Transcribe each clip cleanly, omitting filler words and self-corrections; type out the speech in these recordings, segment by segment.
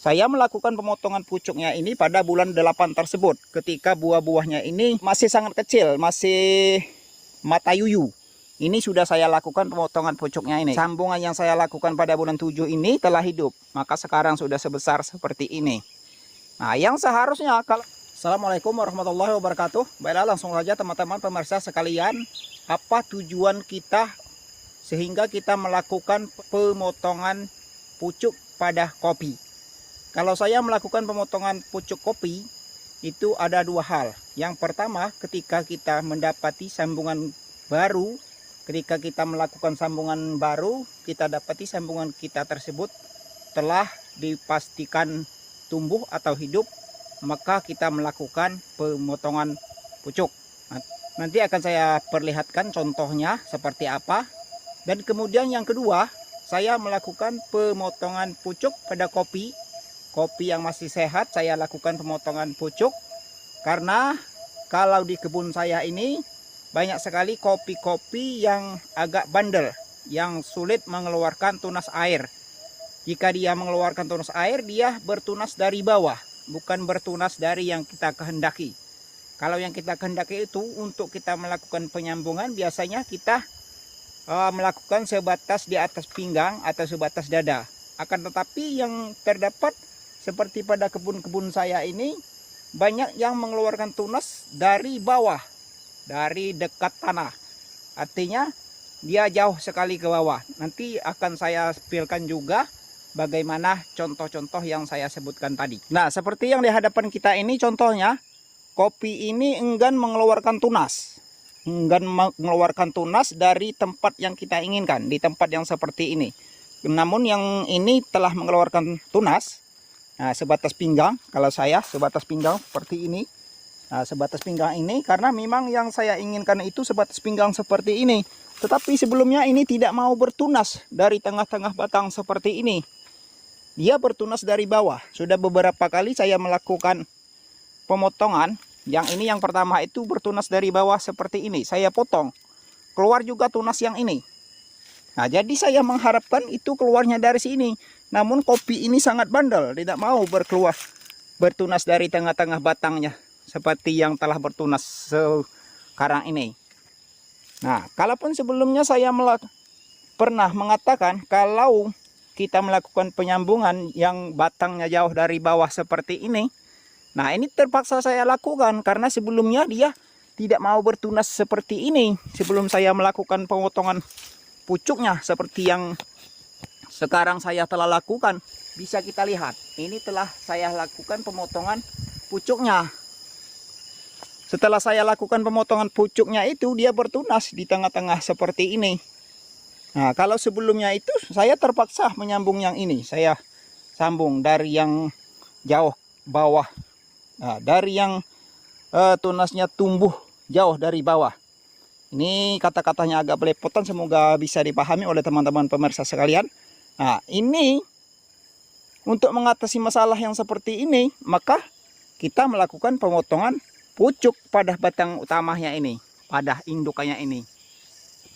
Saya melakukan pemotongan pucuknya ini pada bulan 8 tersebut, ketika buah-buahnya ini masih sangat kecil, masih mata yuyu. Ini sudah saya lakukan pemotongan pucuknya ini. Sambungan yang saya lakukan pada bulan 7 ini telah hidup, maka sekarang sudah sebesar seperti ini. Nah, yang seharusnya kalau... Assalamualaikum warahmatullahi wabarakatuh. Baiklah, langsung saja teman-teman pemirsa sekalian, apa tujuan kita sehingga kita melakukan pemotongan pucuk pada kopi. Kalau saya melakukan pemotongan pucuk kopi, itu ada dua hal. Yang pertama, ketika kita mendapati sambungan baru, ketika kita melakukan sambungan baru, kita dapati sambungan kita tersebut telah dipastikan tumbuh atau hidup, maka kita melakukan pemotongan pucuk. Nanti akan saya perlihatkan contohnya seperti apa. Dan kemudian yang kedua, saya melakukan pemotongan pucuk pada kopi. Kopi yang masih sehat saya lakukan pemotongan pucuk, karena kalau di kebun saya ini banyak sekali kopi-kopi yang agak bandel, yang sulit mengeluarkan tunas air. Jika dia mengeluarkan tunas air, dia bertunas dari bawah, bukan bertunas dari yang kita kehendaki. Kalau yang kita kehendaki itu untuk kita melakukan penyambungan, biasanya kita melakukan sebatas di atas pinggang atau sebatas dada. Akan tetapi yang terdapat seperti pada kebun-kebun saya ini, banyak yang mengeluarkan tunas dari bawah, dari dekat tanah. Artinya dia jauh sekali ke bawah. Nanti akan saya tampilkan juga bagaimana contoh-contoh yang saya sebutkan tadi. Nah, seperti yang di hadapan kita ini contohnya, kopi ini enggan mengeluarkan tunas. Enggan mengeluarkan tunas dari tempat yang kita inginkan, di tempat yang seperti ini. Namun yang ini telah mengeluarkan tunas. Nah, sebatas pinggang, kalau saya sebatas pinggang seperti ini. Nah, sebatas pinggang ini karena memang yang saya inginkan itu sebatas pinggang seperti ini. Tetapi sebelumnya ini tidak mau bertunas dari tengah-tengah batang seperti ini. Dia bertunas dari bawah. Sudah beberapa kali saya melakukan pemotongan. Yang ini yang pertama itu bertunas dari bawah seperti ini. Saya potong. Keluar juga tunas yang ini. Nah, jadi saya mengharapkan itu keluarnya dari sini. Namun kopi ini sangat bandel, tidak mau bertunas dari tengah-tengah batangnya seperti yang telah bertunas sekarang ini. Nah, kalaupun sebelumnya saya pernah mengatakan kalau kita melakukan penyambungan yang batangnya jauh dari bawah seperti ini, nah ini terpaksa saya lakukan karena sebelumnya dia tidak mau bertunas seperti ini sebelum saya melakukan pemotongan pucuknya seperti yang sekarang saya telah lakukan. Bisa kita lihat, ini telah saya lakukan pemotongan pucuknya. Setelah saya lakukan pemotongan pucuknya itu, dia bertunas di tengah-tengah seperti ini. Nah, kalau sebelumnya itu saya terpaksa menyambung yang ini. Saya sambung dari yang jauh bawah. Nah, dari yang tunasnya tumbuh jauh dari bawah. Ini kata-katanya agak belepotan, semoga bisa dipahami oleh teman-teman pemirsa sekalian. Nah, ini untuk mengatasi masalah yang seperti ini, maka kita melakukan pemotongan pucuk pada batang utamanya ini, pada indukannya ini.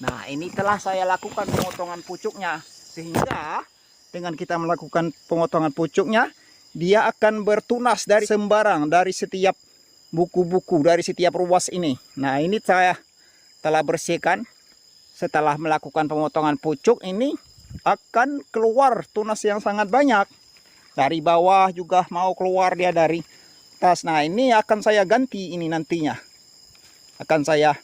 Nah, ini telah saya lakukan pemotongan pucuknya, sehingga dengan kita melakukan pemotongan pucuknya, dia akan bertunas dari sembarang, dari setiap buku-buku, dari setiap ruas ini. Nah, ini saya telah bersihkan. Setelah melakukan pemotongan pucuk ini akan keluar tunas yang sangat banyak. Dari bawah juga mau keluar dia dari atas. Nah, ini akan saya ganti ini nantinya. Akan saya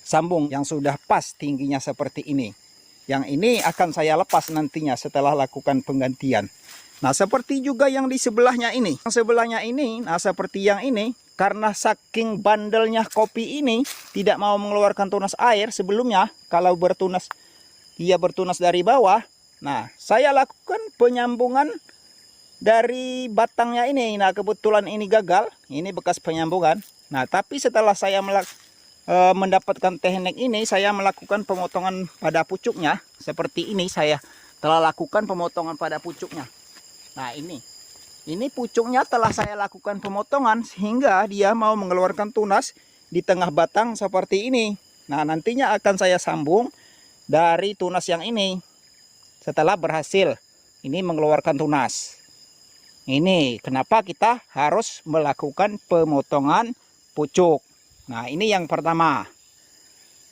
sambung yang sudah pas tingginya seperti ini. Yang ini akan saya lepas nantinya setelah lakukan penggantian. Nah, seperti juga yang di sebelahnya ini. Yang sebelahnya ini, nah seperti yang ini. Karena saking bandelnya kopi ini tidak mau mengeluarkan tunas air sebelumnya, kalau bertunas dia bertunas dari bawah. Nah, saya lakukan penyambungan dari batangnya ini. Nah, kebetulan ini gagal, ini bekas penyambungan. Nah, tapi setelah saya mendapatkan teknik ini, saya melakukan pemotongan pada pucuknya seperti ini. Saya telah lakukan pemotongan pada pucuknya. Nah, ini pucuknya telah saya lakukan pemotongan sehingga dia mau mengeluarkan tunas di tengah batang seperti ini. Nah, nantinya akan saya sambung dari tunas yang ini. Setelah berhasil ini mengeluarkan tunas. Ini kenapa kita harus melakukan pemotongan pucuk. Nah, ini yang pertama.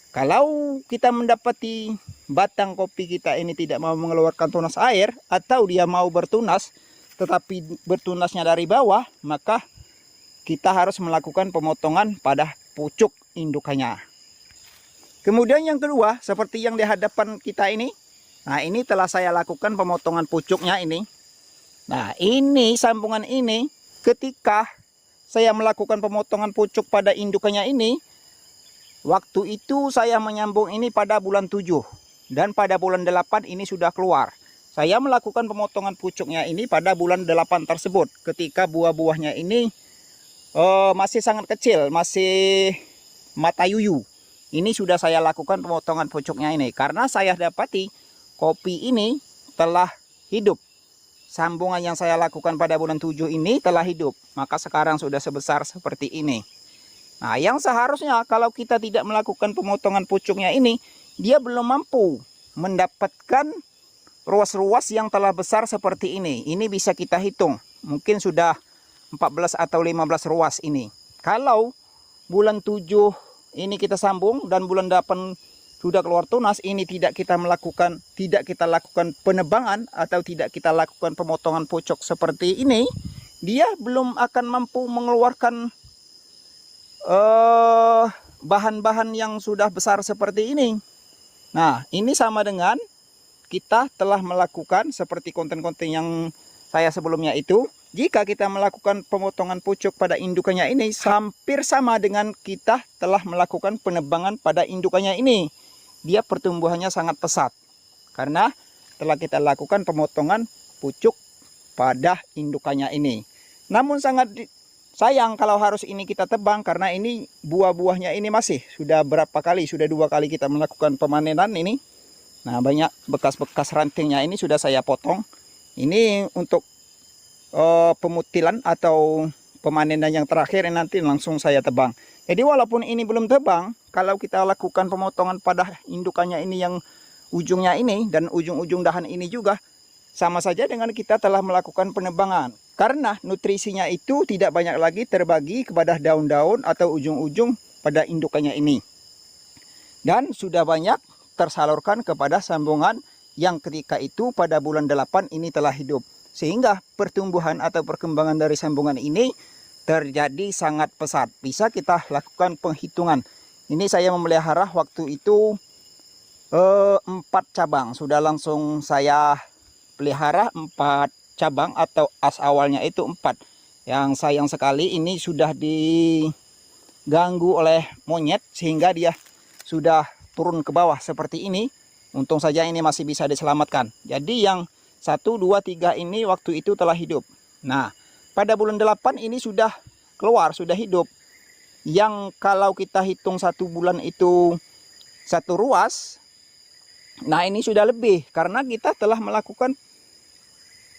Kalau kita mendapati batang kopi kita ini tidak mau mengeluarkan tunas air, atau dia mau bertunas tetapi bertunasnya dari bawah, maka kita harus melakukan pemotongan pada pucuk indukannya. Kemudian yang kedua, seperti yang di hadapan kita ini. Nah, ini telah saya lakukan pemotongan pucuknya ini. Nah, ini sambungan ini ketika saya melakukan pemotongan pucuk pada indukannya ini, waktu itu saya menyambung ini pada bulan 7 dan pada bulan 8 ini sudah keluar. Saya melakukan pemotongan pucuknya ini pada bulan 8 tersebut ketika buah-buahnya ini masih sangat kecil, masih mata yuyu. Ini sudah saya lakukan pemotongan pucuknya ini karena saya dapati kopi ini telah hidup. Sambungan yang saya lakukan pada bulan 7 ini telah hidup, maka sekarang sudah sebesar seperti ini. Nah, yang seharusnya kalau kita tidak melakukan pemotongan pucuknya ini, dia belum mampu mendapatkan ruas-ruas yang telah besar seperti ini. Ini bisa kita hitung, mungkin sudah 14 atau 15 ruas ini. Kalau bulan 7 ini kita sambung dan bulan 8 sudah keluar tunas, ini tidak kita lakukan penebangan atau tidak kita lakukan pemotongan pucuk seperti ini, dia belum akan mampu mengeluarkan bahan-bahan yang sudah besar seperti ini. Nah, ini sama dengan kita telah melakukan seperti konten-konten yang saya sebelumnya itu. Jika kita melakukan pemotongan pucuk pada indukannya ini, hampir sama dengan kita telah melakukan penebangan pada indukannya ini. Dia pertumbuhannya sangat pesat karena telah kita lakukan pemotongan pucuk pada indukannya ini. Namun sangat sayang kalau harus ini kita tebang karena ini buah-buahnya ini masih sudah 2 kali kita melakukan pemanenan ini. Nah, banyak bekas-bekas rantingnya ini sudah saya potong. Ini untuk pemutilan atau pemanenan yang terakhir nanti langsung saya tebang. Jadi walaupun ini belum tebang, kalau kita lakukan pemotongan pada indukannya ini yang ujungnya ini dan ujung-ujung dahan ini juga sama saja dengan kita telah melakukan penebangan. Karena nutrisinya itu tidak banyak lagi terbagi kepada daun-daun atau ujung-ujung pada indukannya ini. Dan sudah banyak tersalurkan kepada sambungan yang ketika itu pada bulan 8 ini telah hidup. Sehingga pertumbuhan atau perkembangan dari sambungan ini terjadi sangat pesat. Bisa kita lakukan penghitungan. Ini saya memelihara waktu itu 4 cabang. Sudah langsung saya pelihara 4 cabang atau as awalnya itu 4. Yang sayang sekali ini sudah diganggu oleh monyet sehingga dia sudah turun ke bawah seperti ini. Untung saja ini masih bisa diselamatkan. Jadi yang 1, 2, 3 ini waktu itu telah hidup. Nah, pada bulan 8 ini sudah keluar, sudah hidup. Yang kalau kita hitung 1 bulan itu 1 ruas. Nah, ini sudah lebih karena kita telah melakukan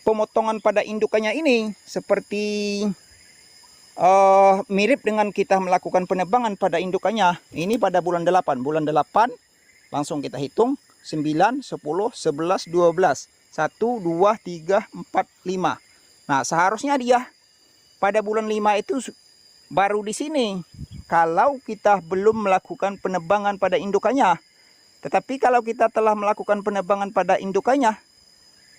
pemotongan pada indukannya ini. Seperti mirip dengan kita melakukan penebangan pada indukannya. Ini pada bulan 8. Bulan 8 langsung kita hitung 9, 10, 11, 12. 1, 2, 3, 4, 5. Nah, seharusnya dia pada bulan 5 itu baru di sini. Kalau kita belum melakukan penebangan pada indukannya. Tetapi kalau kita telah melakukan penebangan pada indukannya,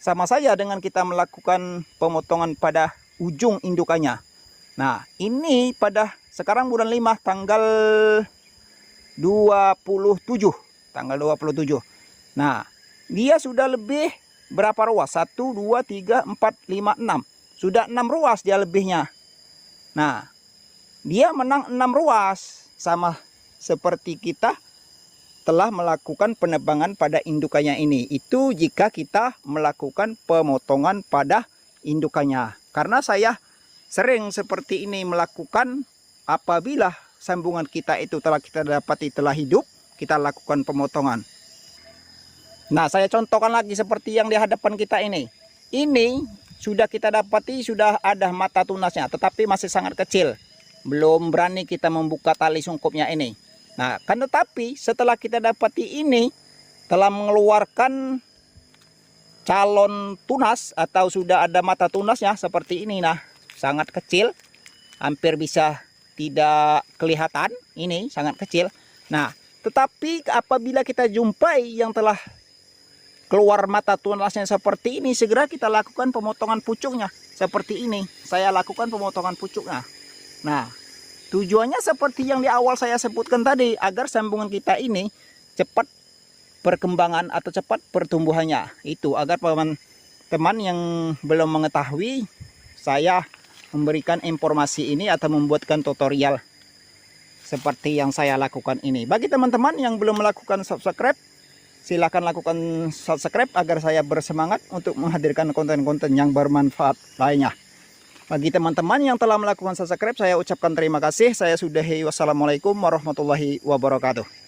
sama saja dengan kita melakukan pemotongan pada ujung indukannya. Nah, ini pada sekarang bulan 5 tanggal 27. Tanggal 27. Nah, dia sudah lebih berapa ruas? 1, 2, 3, 4, 5, 6. Sudah 6 ruas dia lebihnya. Nah, dia menang 6 ruas. Sama seperti kita telah melakukan penebangan pada indukannya ini. Itu jika kita melakukan pemotongan pada indukannya. Karena saya sering seperti ini melakukan apabila sambungan kita itu telah kita dapati telah hidup, kita lakukan pemotongan. Nah, saya contohkan lagi seperti yang di hadapan kita ini. Ini sudah kita dapati sudah ada mata tunasnya, tetapi masih sangat kecil. Belum berani kita membuka tali sungkupnya ini. Nah, kan tetapi setelah kita dapati ini telah mengeluarkan calon tunas atau sudah ada mata tunasnya seperti ini. Nah, sangat kecil, hampir bisa tidak kelihatan. Ini sangat kecil. Nah, tetapi apabila kita jumpai yang telah keluar mata tunasnya seperti ini, segera kita lakukan pemotongan pucuknya seperti ini. Saya lakukan pemotongan pucuknya. Nah, tujuannya seperti yang di awal saya sebutkan tadi, agar sambungan kita ini cepat perkembangan atau cepat pertumbuhannya. Itu agar teman-teman yang belum mengetahui, saya memberikan informasi ini atau membuatkan tutorial seperti yang saya lakukan ini. Bagi teman-teman yang belum melakukan subscribe, silakan lakukan subscribe agar saya bersemangat untuk menghadirkan konten-konten yang bermanfaat lainnya. Bagi teman-teman yang telah melakukan subscribe, saya ucapkan terima kasih. Saya sudahi. Wassalamualaikum warahmatullahi wabarakatuh.